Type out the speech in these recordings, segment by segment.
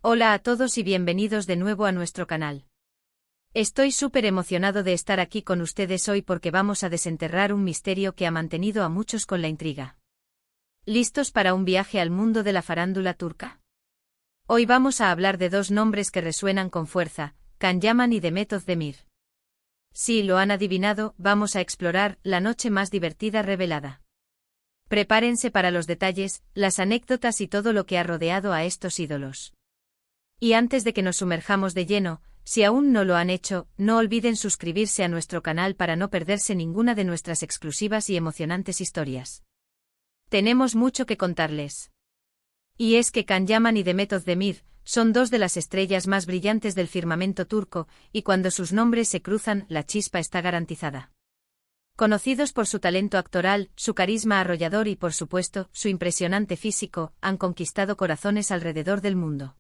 Hola a todos y bienvenidos de nuevo a nuestro canal. Estoy súper emocionado de estar aquí con ustedes hoy porque vamos a desenterrar un misterio que ha mantenido a muchos con la intriga. ¿Listos para un viaje al mundo de la farándula turca? Hoy vamos a hablar de dos nombres que resuenan con fuerza, Can Yaman y Demet Özdemir. Si lo han adivinado, vamos a explorar la noche más divertida revelada. Prepárense para los detalles, las anécdotas y todo lo que ha rodeado a estos ídolos. Y antes de que nos sumerjamos de lleno, si aún no lo han hecho, no olviden suscribirse a nuestro canal para no perderse ninguna de nuestras exclusivas y emocionantes historias. Tenemos mucho que contarles. Y es que Can Yaman y Demet Özdemir son dos de las estrellas más brillantes del firmamento turco, y cuando sus nombres se cruzan, la chispa está garantizada. Conocidos por su talento actoral, su carisma arrollador y por supuesto, su impresionante físico, han conquistado corazones alrededor del mundo.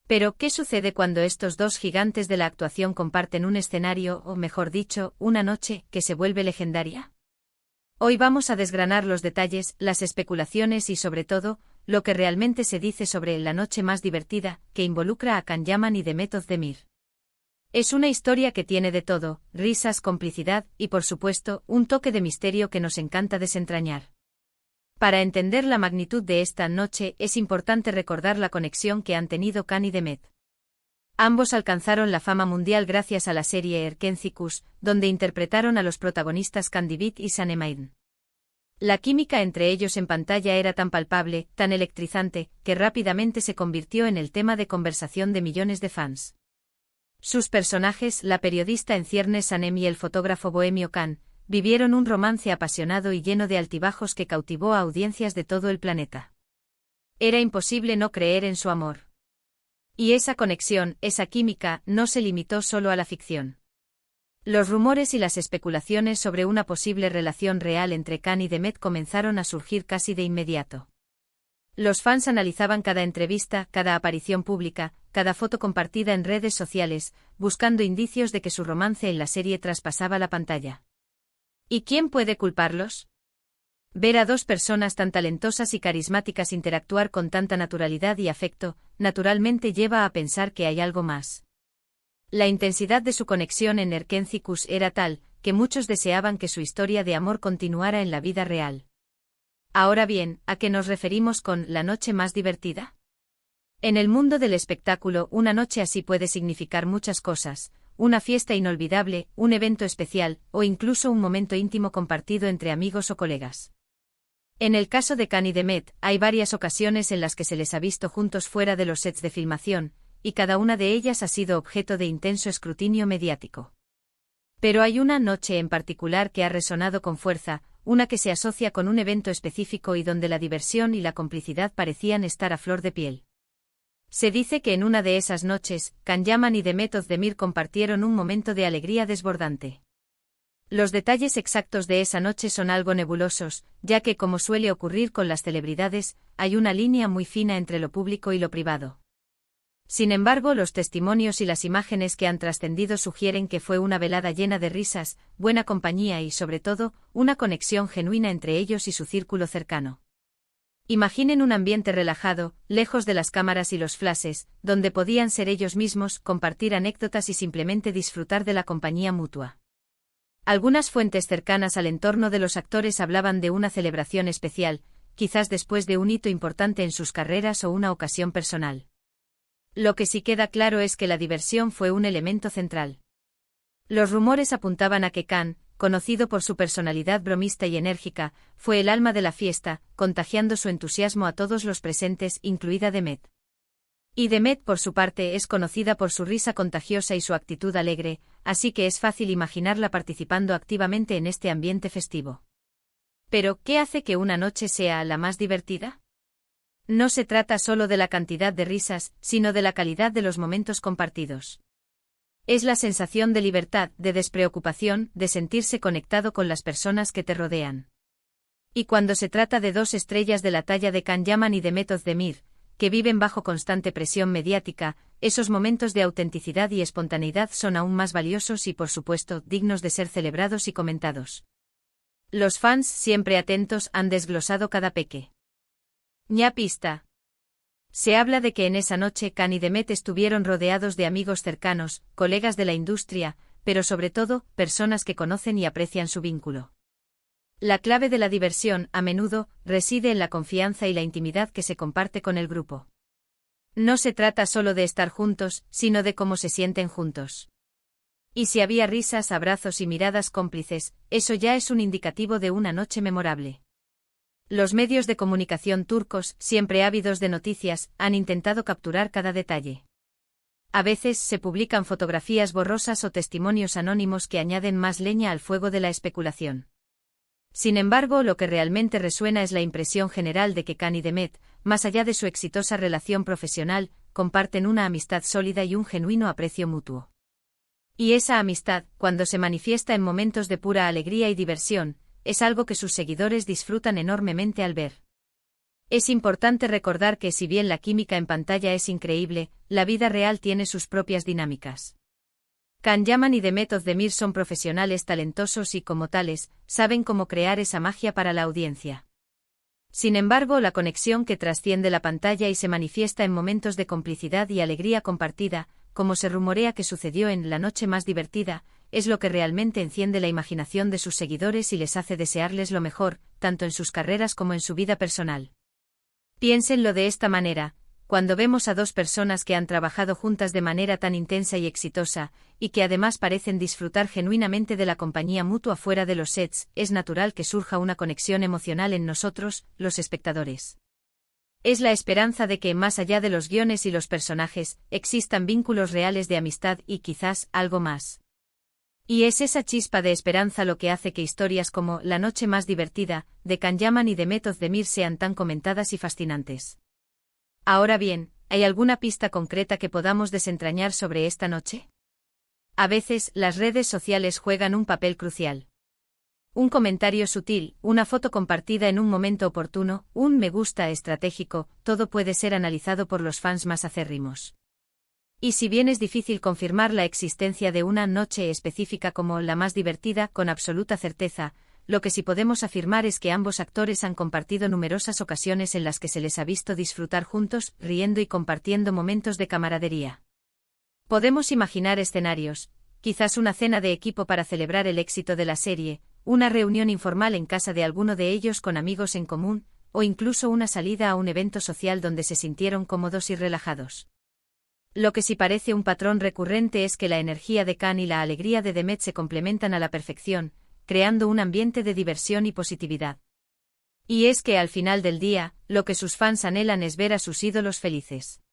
Pero, ¿qué sucede cuando estos dos gigantes de la actuación comparten un escenario, o mejor dicho, una noche, que se vuelve legendaria? Hoy vamos a desgranar los detalles, las especulaciones y sobre todo, lo que realmente se dice sobre la noche más divertida, que involucra a Can Yaman y Demet Özdemir. Es una historia que tiene de todo, risas, complicidad y por supuesto, un toque de misterio que nos encanta desentrañar. Para entender la magnitud de esta noche es importante recordar la conexión que han tenido Can y Demet. Ambos alcanzaron la fama mundial gracias a la serie Erkencikus, donde interpretaron a los protagonistas Candivit y Sanem. La química entre ellos en pantalla era tan palpable, tan electrizante, que rápidamente se convirtió en el tema de conversación de millones de fans. Sus personajes, la periodista en ciernes Sanem y el fotógrafo bohemio Can, vivieron un romance apasionado y lleno de altibajos que cautivó a audiencias de todo el planeta. Era imposible no creer en su amor. Y esa conexión, esa química, no se limitó solo a la ficción. Los rumores y las especulaciones sobre una posible relación real entre Can y Demet comenzaron a surgir casi de inmediato. Los fans analizaban cada entrevista, cada aparición pública, cada foto compartida en redes sociales, buscando indicios de que su romance en la serie traspasaba la pantalla. ¿Y quién puede culparlos? Ver a dos personas tan talentosas y carismáticas interactuar con tanta naturalidad y afecto, naturalmente lleva a pensar que hay algo más. La intensidad de su conexión en Erkencikus era tal, que muchos deseaban que su historia de amor continuara en la vida real. Ahora bien, ¿a qué nos referimos con la noche más divertida? En el mundo del espectáculo, una noche así puede significar muchas cosas: una fiesta inolvidable, un evento especial, o incluso un momento íntimo compartido entre amigos o colegas. En el caso de Can y Demet, hay varias ocasiones en las que se les ha visto juntos fuera de los sets de filmación, y cada una de ellas ha sido objeto de intenso escrutinio mediático. Pero hay una noche en particular que ha resonado con fuerza, una que se asocia con un evento específico y donde la diversión y la complicidad parecían estar a flor de piel. Se dice que en una de esas noches, Can Yaman y Demet Özdemir compartieron un momento de alegría desbordante. Los detalles exactos de esa noche son algo nebulosos, ya que, como suele ocurrir con las celebridades, hay una línea muy fina entre lo público y lo privado. Sin embargo, los testimonios y las imágenes que han trascendido sugieren que fue una velada llena de risas, buena compañía y, sobre todo, una conexión genuina entre ellos y su círculo cercano. Imaginen un ambiente relajado, lejos de las cámaras y los flashes, donde podían ser ellos mismos, compartir anécdotas y simplemente disfrutar de la compañía mutua. Algunas fuentes cercanas al entorno de los actores hablaban de una celebración especial, quizás después de un hito importante en sus carreras o una ocasión personal. Lo que sí queda claro es que la diversión fue un elemento central. Los rumores apuntaban a que Can, conocido por su personalidad bromista y enérgica, fue el alma de la fiesta, contagiando su entusiasmo a todos los presentes, incluida Demet. Y Demet, por su parte, es conocida por su risa contagiosa y su actitud alegre, así que es fácil imaginarla participando activamente en este ambiente festivo. Pero, ¿qué hace que una noche sea la más divertida? No se trata solo de la cantidad de risas, sino de la calidad de los momentos compartidos. Es la sensación de libertad, de despreocupación, de sentirse conectado con las personas que te rodean. Y cuando se trata de dos estrellas de la talla de Can Yaman y Demet Özdemir, que viven bajo constante presión mediática, esos momentos de autenticidad y espontaneidad son aún más valiosos y, por supuesto, dignos de ser celebrados y comentados. Los fans, siempre atentos, han desglosado cada pequeña pista. Se habla de que en esa noche Can y Demet estuvieron rodeados de amigos cercanos, colegas de la industria, pero sobre todo, personas que conocen y aprecian su vínculo. La clave de la diversión, a menudo, reside en la confianza y la intimidad que se comparte con el grupo. No se trata solo de estar juntos, sino de cómo se sienten juntos. Y si había risas, abrazos y miradas cómplices, eso ya es un indicativo de una noche memorable. Los medios de comunicación turcos, siempre ávidos de noticias, han intentado capturar cada detalle. A veces se publican fotografías borrosas o testimonios anónimos que añaden más leña al fuego de la especulación. Sin embargo, lo que realmente resuena es la impresión general de que Can y Demet, más allá de su exitosa relación profesional, comparten una amistad sólida y un genuino aprecio mutuo. Y esa amistad, cuando se manifiesta en momentos de pura alegría y diversión, es algo que sus seguidores disfrutan enormemente al ver. Es importante recordar que si bien la química en pantalla es increíble, la vida real tiene sus propias dinámicas. Can Yaman y Demet Özdemir son profesionales talentosos y, como tales, saben cómo crear esa magia para la audiencia. Sin embargo, la conexión que trasciende la pantalla y se manifiesta en momentos de complicidad y alegría compartida, como se rumorea que sucedió en La noche más divertida, es lo que realmente enciende la imaginación de sus seguidores y les hace desearles lo mejor, tanto en sus carreras como en su vida personal. Piénsenlo de esta manera: cuando vemos a dos personas que han trabajado juntas de manera tan intensa y exitosa, y que además parecen disfrutar genuinamente de la compañía mutua fuera de los sets, es natural que surja una conexión emocional en nosotros, los espectadores. Es la esperanza de que, más allá de los guiones y los personajes, existan vínculos reales de amistad y, quizás, algo más. Y es esa chispa de esperanza lo que hace que historias como La noche más divertida, de Can Yaman y Demet Özdemir sean tan comentadas y fascinantes. Ahora bien, ¿hay alguna pista concreta que podamos desentrañar sobre esta noche? A veces, las redes sociales juegan un papel crucial. Un comentario sutil, una foto compartida en un momento oportuno, un me gusta estratégico, todo puede ser analizado por los fans más acérrimos. Y si bien es difícil confirmar la existencia de una noche específica como la más divertida con absoluta certeza, lo que sí podemos afirmar es que ambos actores han compartido numerosas ocasiones en las que se les ha visto disfrutar juntos, riendo y compartiendo momentos de camaradería. Podemos imaginar escenarios, quizás una cena de equipo para celebrar el éxito de la serie, una reunión informal en casa de alguno de ellos con amigos en común, o incluso una salida a un evento social donde se sintieron cómodos y relajados. Lo que sí parece un patrón recurrente es que la energía de Can y la alegría de Demet se complementan a la perfección, creando un ambiente de diversión y positividad. Y es que al final del día, lo que sus fans anhelan es ver a sus ídolos felices.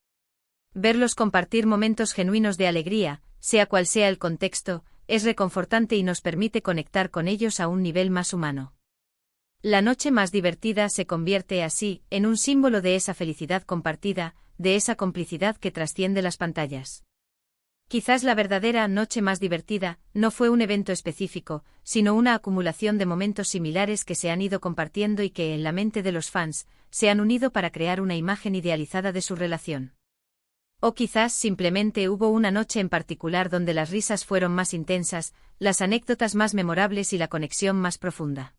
Verlos compartir momentos genuinos de alegría, sea cual sea el contexto, es reconfortante y nos permite conectar con ellos a un nivel más humano. La noche más divertida se convierte así en un símbolo de esa felicidad compartida, de esa complicidad que trasciende las pantallas. Quizás la verdadera noche más divertida no fue un evento específico, sino una acumulación de momentos similares que se han ido compartiendo y que en la mente de los fans se han unido para crear una imagen idealizada de su relación. O quizás simplemente hubo una noche en particular donde las risas fueron más intensas, las anécdotas más memorables y la conexión más profunda.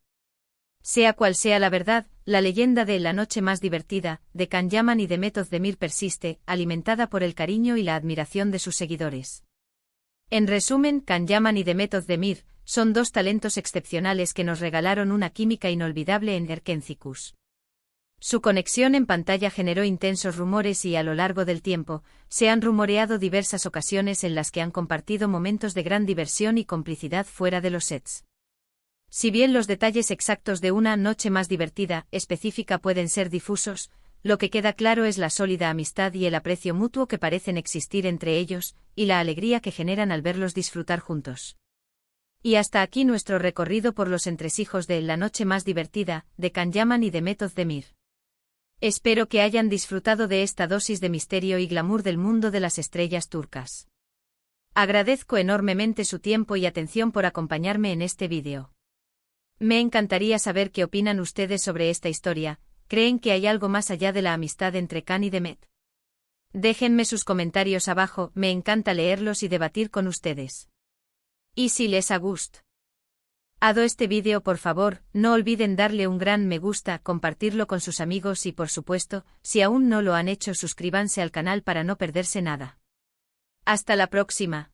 Sea cual sea la verdad, la leyenda de La noche más divertida, de Can Yaman y Demet Özdemir persiste, alimentada por el cariño y la admiración de sus seguidores. En resumen, Can Yaman y Demet Özdemir son dos talentos excepcionales que nos regalaron una química inolvidable en Erkencikus. Su conexión en pantalla generó intensos rumores y, a lo largo del tiempo, se han rumoreado diversas ocasiones en las que han compartido momentos de gran diversión y complicidad fuera de los sets. Si bien los detalles exactos de una noche más divertida, específica pueden ser difusos, lo que queda claro es la sólida amistad y el aprecio mutuo que parecen existir entre ellos, y la alegría que generan al verlos disfrutar juntos. Y hasta aquí nuestro recorrido por los entresijos de La noche más divertida, de Can Yaman y Demet Özdemir. Espero que hayan disfrutado de esta dosis de misterio y glamour del mundo de las estrellas turcas. Agradezco enormemente su tiempo y atención por acompañarme en este vídeo. Me encantaría saber qué opinan ustedes sobre esta historia. ¿Creen que hay algo más allá de la amistad entre Can y Demet? Déjenme sus comentarios abajo, me encanta leerlos y debatir con ustedes. Y si les ha gustado Ado este vídeo por favor, no olviden darle un gran me gusta, compartirlo con sus amigos y por supuesto, si aún no lo han hecho suscríbanse al canal para no perderse nada. Hasta la próxima.